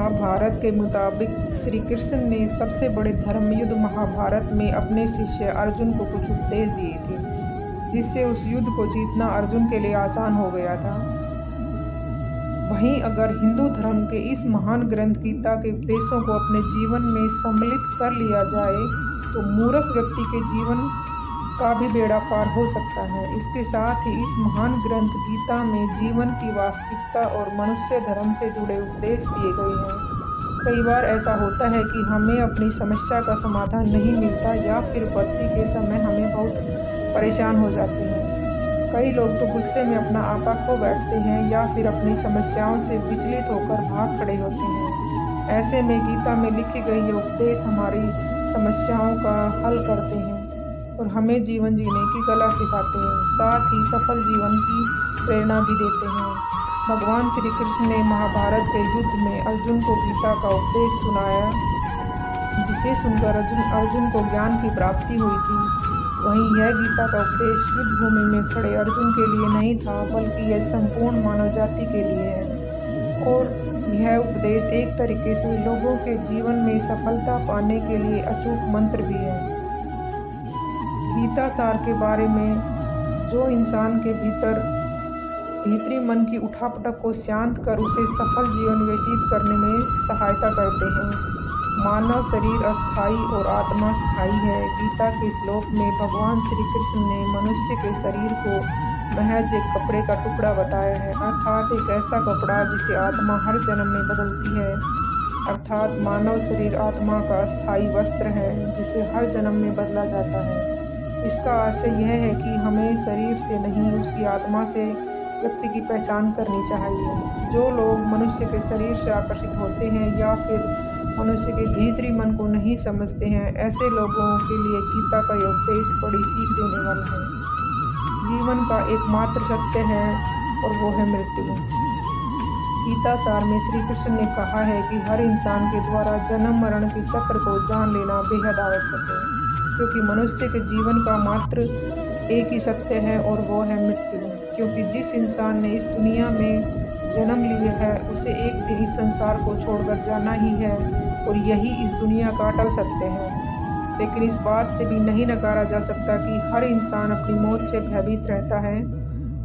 महाभारत के मुताबिक श्री कृष्ण ने सबसे बड़े धर्म युद्ध महाभारत में अपने शिष्य अर्जुन को कुछ उपदेश दिए थे, जिससे उस युद्ध को जीतना अर्जुन के लिए आसान हो गया था। वहीं अगर हिंदू धर्म के इस महान ग्रंथ गीता के उपदेशों को अपने जीवन में सम्मिलित कर लिया जाए तो मूर्ख व्यक्ति के जीवन का भी बेड़ा पार हो सकता है। इसके साथ ही इस महान ग्रंथ गीता में जीवन की वास्तविकता और मनुष्य धर्म से जुड़े उपदेश दिए गए हैं। कई बार ऐसा होता है कि हमें अपनी समस्या का समाधान नहीं मिलता या फिर विपत्ति के समय हमें बहुत परेशान हो जाते हैं। कई लोग तो गुस्से में अपना आपा खो बैठते हैं या फिर अपनी समस्याओं से विचलित होकर भाग खड़े होते हैं। ऐसे में गीता में लिखी गई ये उपदेश हमारी समस्याओं का हल करते हैं और हमें जीवन जीने की कला सिखाते हैं, साथ ही सफल जीवन की प्रेरणा भी देते हैं। भगवान श्री कृष्ण ने महाभारत के युद्ध में अर्जुन को गीता का उपदेश सुनाया, जिसे सुनकर अर्जुन को ज्ञान की प्राप्ति हुई थी। वहीं यह गीता का उपदेश युद्ध भूमि में खड़े अर्जुन के लिए नहीं था, बल्कि यह संपूर्ण मानव जाति के लिए है। और यह उपदेश एक तरीके से लोगों के जीवन में सफलता पाने के लिए अचूक मंत्र भी है। गीता सार के बारे में जो इंसान के भीतरी मन की उठापटक को शांत कर उसे सफल जीवन व्यतीत करने में सहायता करते हैं। मानव शरीर अस्थाई और आत्मा स्थायी है। गीता के श्लोक में भगवान श्री कृष्ण ने मनुष्य के शरीर को महज एक कपड़े का टुकड़ा बताया है, अर्थात एक ऐसा कपड़ा जिसे आत्मा हर जन्म में बदलती है। अर्थात मानव शरीर आत्मा का अस्थाई वस्त्र है, जिसे हर जन्म में बदला जाता है। इसका आशय यह है कि हमें शरीर से नहीं, उसकी आत्मा से व्यक्ति की पहचान करनी चाहिए। जो लोग मनुष्य के शरीर से आकर्षित होते हैं या फिर मनुष्य के भीतरी मन को नहीं समझते हैं, ऐसे लोगों के लिए गीता का यह उपदेश बड़ी सीख देने वाला है। जीवन का एकमात्र सत्य है और वो है मृत्यु। गीता सार में श्री कृष्ण ने कहा है कि हर इंसान के द्वारा जन्म मरण के चक्र को जान लेना बेहद आवश्यक है, क्योंकि मनुष्य के जीवन का मात्र एक ही सत्य है और वो है मृत्यु। क्योंकि जिस इंसान ने इस दुनिया में जन्म लिया है उसे एक दिन इस संसार को छोड़कर जाना ही है और यही इस दुनिया का अटल सत्य है। लेकिन इस बात से भी नहीं नकारा जा सकता कि हर इंसान अपनी मौत से भयभीत रहता है।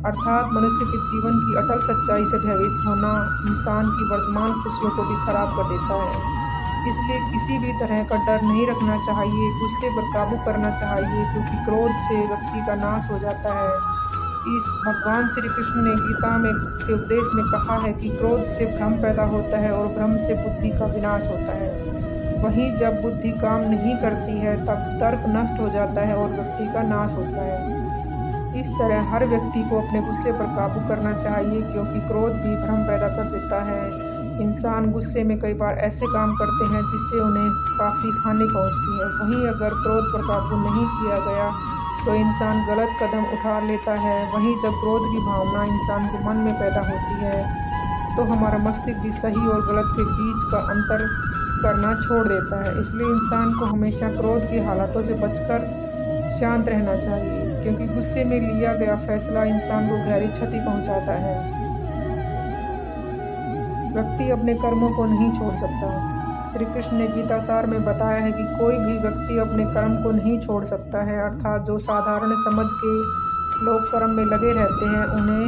अर्थात मनुष्य के जीवन की अटल सच्चाई से भयभीत होना इंसान की वर्तमान खुशियों को भी खराब कर देता है। इसलिए किसी भी तरह का डर नहीं रखना चाहिए, गुस्से पर काबू करना चाहिए, क्योंकि क्रोध से व्यक्ति का नाश हो जाता है। इस भगवान श्री कृष्ण ने गीता में के उपदेश में कहा है कि क्रोध से भ्रम पैदा होता है और भ्रम से बुद्धि का विनाश होता है। वहीं जब बुद्धि काम नहीं करती है तब तर्क नष्ट हो जाता है और व्यक्ति का नाश होता है। इस तरह हर व्यक्ति को अपने गुस्से पर काबू करना चाहिए, क्योंकि क्रोध भी भ्रम पैदा कर देता है। इंसान गुस्से में कई बार ऐसे काम करते हैं जिससे उन्हें काफ़ी हानि पहुंचती है। वहीं अगर क्रोध पर काबू नहीं किया गया तो इंसान गलत कदम उठा लेता है। वहीं जब क्रोध की भावना इंसान के मन में पैदा होती है तो हमारा मस्तिष्क भी सही और गलत के बीच का अंतर करना छोड़ देता है। इसलिए इंसान को हमेशा क्रोध की हालातों से बचकर शांत रहना चाहिए, क्योंकि गुस्से में लिया गया फैसला इंसान को गहरी क्षति पहुंचाता है। व्यक्ति अपने कर्मों को नहीं छोड़ सकता। श्री कृष्ण ने गीता सार में बताया है कि कोई भी व्यक्ति अपने कर्म को नहीं छोड़ सकता है। अर्थात जो साधारण समझ के लोग कर्म में लगे रहते हैं उन्हें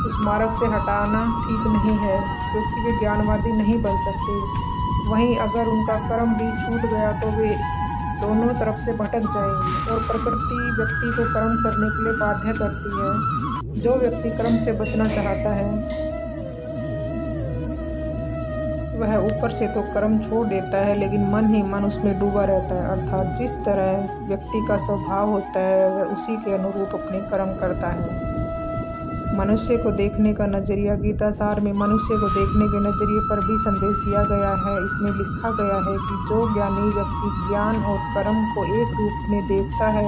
उस मार्ग से हटाना ठीक नहीं है, क्योंकि वे ज्ञानवादी नहीं बन सकते। वहीं अगर उनका कर्म भी छूट गया तो वे दोनों तरफ से भटक जाएंगे और प्रकृति व्यक्ति को कर्म करने के लिए बाध्य करती है। जो व्यक्ति कर्म से बचना चाहता है वह ऊपर से तो कर्म छोड़ देता है, लेकिन मन ही मन उसमें डूबा रहता है। अर्थात जिस तरह व्यक्ति का स्वभाव होता है वह उसी के अनुरूप अपने कर्म करता है। मनुष्य को देखने का नजरिया गीता सार में मनुष्य को देखने के नजरिए पर भी संदेश दिया गया है। इसमें लिखा गया है कि जो ज्ञानी व्यक्ति ज्ञान और कर्म को एक रूप में देखता है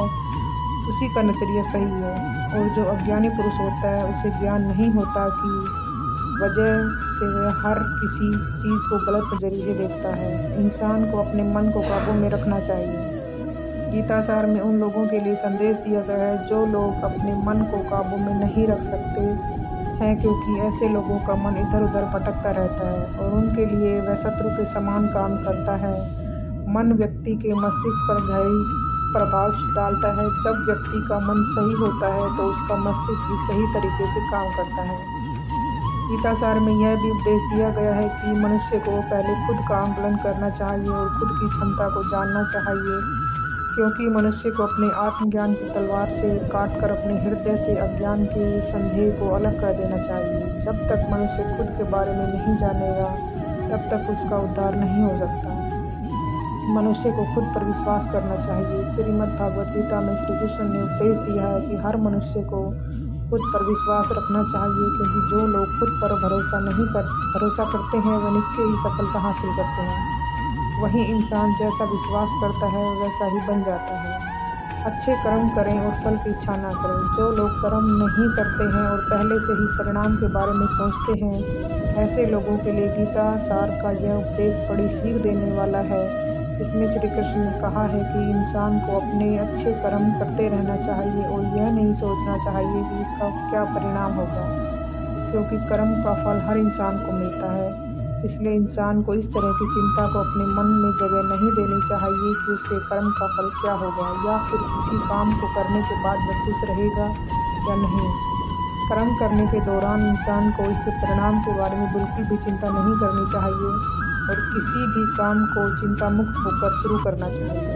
उसी का नजरिया सही है, और जो अज्ञानी पुरुष होता है उसे ज्ञान नहीं होता कि वजह से वह हर किसी चीज़ को गलत नज़रिए से देखता है। इंसान को अपने मन को काबू में रखना चाहिए। गीता सार में उन लोगों के लिए संदेश दिया गया है जो लोग अपने मन को काबू में नहीं रख सकते, हैं, क्योंकि ऐसे लोगों का मन इधर उधर भटकता रहता है और उनके लिए वह शत्रु के समान काम करता है। मन व्यक्ति के मस्तिष्क पर गहरी प्रभाव डालता है। जब व्यक्ति का मन सही होता है तो उसका मस्तिष्क भी सही तरीके से काम करता है। गीतासार में यह भी उपदेश दिया गया है कि मनुष्य को पहले खुद का आंकलन करना चाहिए और खुद की क्षमता को जानना चाहिए, क्योंकि मनुष्य को अपने आत्मज्ञान की तलवार से काटकर अपने हृदय से अज्ञान के संदेह को अलग कर देना चाहिए। जब तक मनुष्य खुद के बारे में नहीं जानेगा तब तक उसका उद्धार नहीं हो सकता। मनुष्य को खुद पर विश्वास करना चाहिए। श्रीमद् भागवत गीता में श्री कृष्ण ने उपदेश दिया है कि हर मनुष्य को खुद पर विश्वास रखना चाहिए, क्योंकि जो लोग खुद पर भरोसा करते हैं वह निश्चय ही सफलता हासिल करते हैं। वही इंसान जैसा विश्वास करता है वैसा ही बन जाता है। अच्छे कर्म करें और फल की इच्छा ना करें। जो लोग कर्म नहीं करते हैं और पहले से ही परिणाम के बारे में सोचते हैं, ऐसे लोगों के लिए गीता सार का यह उपदेश बड़ी सीख देने वाला है। इसमें श्री कृष्ण ने कहा है कि इंसान को अपने अच्छे कर्म करते रहना चाहिए और यह नहीं सोचना चाहिए कि इसका क्या परिणाम होगा, क्योंकि कर्म का फल हर इंसान को मिलता है। इसलिए इंसान को इस तरह की चिंता को अपने मन में जगह नहीं देनी चाहिए कि उसके कर्म का फल क्या होगा या फिर किसी काम को करने के बाद वह खुश रहेगा या नहीं। कर्म करने के दौरान इंसान को इसके परिणाम के बारे में बिल्कुल भी चिंता नहीं करनी चाहिए और किसी भी काम को चिंता मुक्त होकर शुरू करना चाहिए।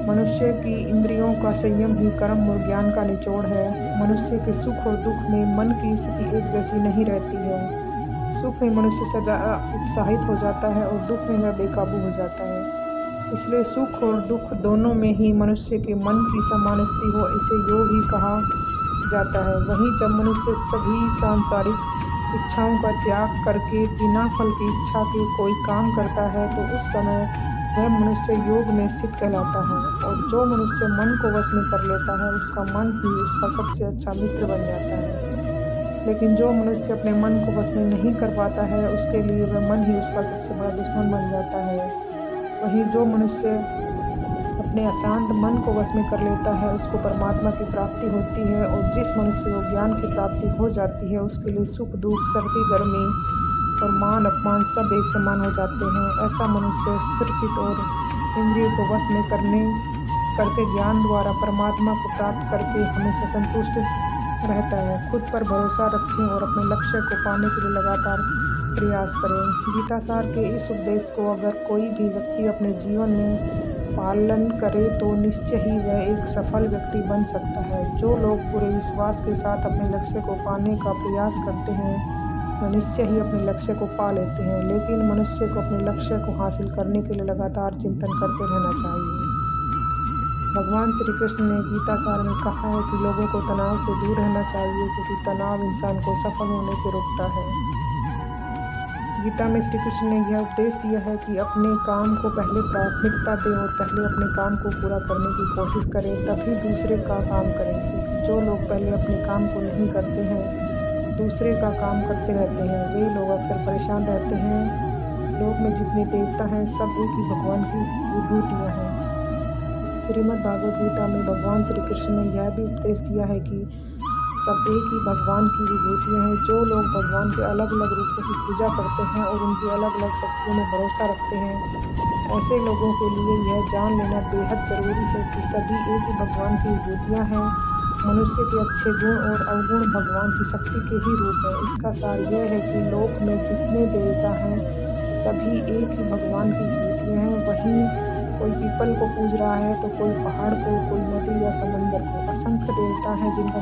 मनुष्य की इंद्रियों का संयम ही कर्म और ज्ञान का निचोड़ है। मनुष्य के सुख और दुख में मन की स्थिति एक जैसी नहीं रहती है। सुख में मनुष्य सदा उत्साहित हो जाता है और दुख में वह बेकाबू हो जाता है। इसलिए सुख और दुख दोनों में ही मनुष्य के मन की समान स्थिति हो, इसे योग ही कहा जाता है। वहीं जब मनुष्य सभी सांसारिक इच्छाओं का त्याग करके बिना फल की इच्छा के कोई काम करता है तो उस समय वह मनुष्य योग में स्थित कहलाता है। और जो मनुष्य मन को वश में कर लेता है उसका मन ही उसका सबसे अच्छा मित्र बन जाता है। लेकिन जो मनुष्य अपने मन को वश में नहीं कर पाता है उसके लिए वह मन ही उसका सबसे बड़ा दुश्मन बन जाता है। वहीं जो मनुष्य अपने अशांत मन को वश में कर लेता है उसको परमात्मा की प्राप्ति होती है। और जिस मनुष्य को ज्ञान की प्राप्ति हो जाती है उसके लिए सुख दुख सर्दी गर्मी और मान अपमान सब एक समान हो जाते हैं। ऐसा मनुष्य स्थिरचित और इंद्रियों को वश में करके ज्ञान द्वारा परमात्मा को प्राप्त करके हमेशा संतुष्ट रहता है। खुद पर भरोसा रखें और अपने लक्ष्य को पाने के लिए लगातार प्रयास करें। गीतासार के इस उपदेश को अगर कोई भी व्यक्ति अपने जीवन में पालन करे तो निश्चय ही वह एक सफल व्यक्ति बन सकता है। जो लोग पूरे विश्वास के साथ अपने लक्ष्य को पाने का प्रयास करते हैं वह निश्चय ही अपने लक्ष्य को पा लेते हैं। लेकिन मनुष्य को अपने लक्ष्य को हासिल करने के लिए लगातार चिंतन करते रहना चाहिए। भगवान श्री कृष्ण ने गीतासार में कहा है कि लोगों को तनाव से दूर रहना चाहिए, क्योंकि तनाव इंसान को सफल होने से रोकता है। गीता में श्री कृष्ण ने यह उपदेश दिया है कि अपने काम को पहले प्राथमिकता दें और पहले अपने काम को पूरा करने की कोशिश करें, तभी दूसरे का काम करें। क्योंकि जो लोग पहले अपने काम को नहीं करते हैं, दूसरे का काम करते रहते हैं, वे लोग अक्सर परेशान रहते हैं। लोक में जितने देवता हैं सब एक ही भगवान की विभूतियाँ हैं। श्रीमद् भागवत गीता में भगवान श्री कृष्ण ने यह भी उपदेश दिया है कि सब एक ही भगवान की विभूतियाँ हैं। जो लोग भगवान के अलग अलग रूपों की पूजा करते हैं और उनकी अलग अलग शक्तियों में भरोसा रखते हैं, ऐसे लोगों के लिए यह जान लेना बेहद ज़रूरी है कि सभी एक ही भगवान की विभूतियाँ हैं। मनुष्य के अच्छे गुण और अवगुण भगवान की शक्ति के ही रूप है। इसका सार यह है कि लोक में जितने देवता हैं सभी एक ही भगवान की विभूतियाँ हैं। वहीं कोई पीपल को पूज रहा है तो कोई पहाड़ को, कोई नदी या समंदर को। असंख्य देवता हैं जिनका